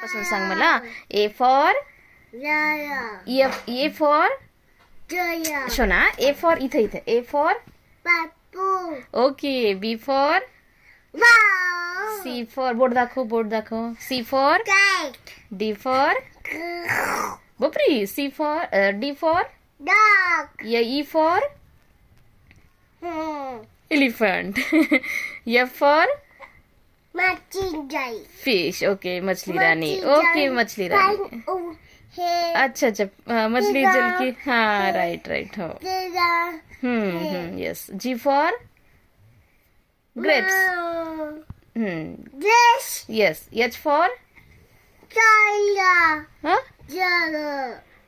पासून सांग मला. ए फॉर ए फॉर शोना. ए फॉर इथे इथे. A for okay. B for C for board दाखव बोर्ड दाखव. सी फॉर डी फॉर बापरे. C for D for E for elephant. F for fish. Okay मछली रानी. ओके मछली रानी. अच्छा अच्छा मछली जल की. हाँ राइट राइट. हो yes. G for grapes. Yes. H for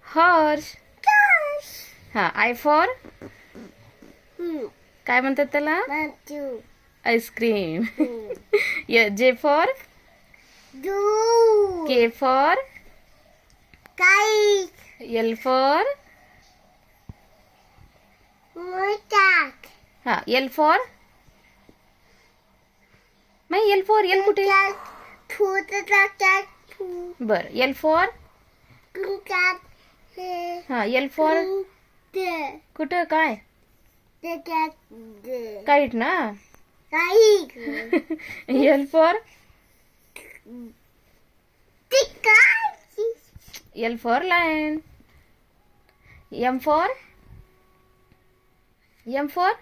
horse. हा. आय फॉर काय म्हणतात त्याला. Ice cream. J for K for L for हा. एल फॉर नाही. एल फॉर एल कुठे. बर. एल फॉर हा. एल फॉर कुठं काय. काईट ना. L for L for lion. M for M for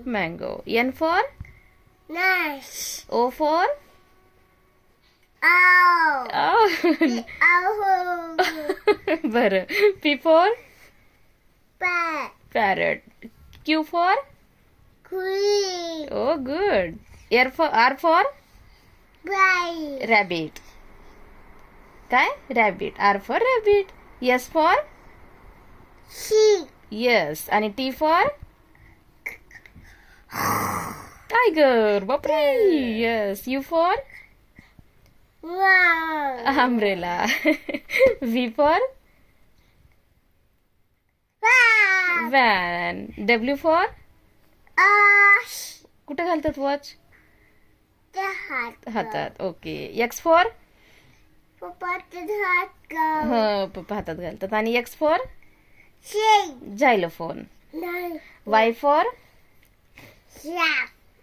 mango. N for O for बर. P for parrot. Q for ओ गुड. R for rabbit. काय rabbit. R for rabbit. S for yes. आणि T for tiger. बापरे. Yes. U for umbrella. V for van. W for कुठे घालतात watch. हातात. Okay. X for पप्पा हातात घालतात. आणि X for xylophone. Y for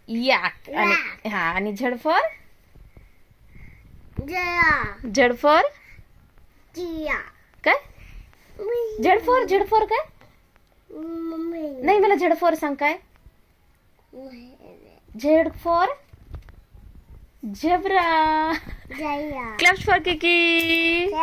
yak. आणि हा. आणि झड फॉर झड फॉर काय. झड फॉर काय. नाही मला झड फॉर सांग काय. Z for zebra. Claps for Kiki.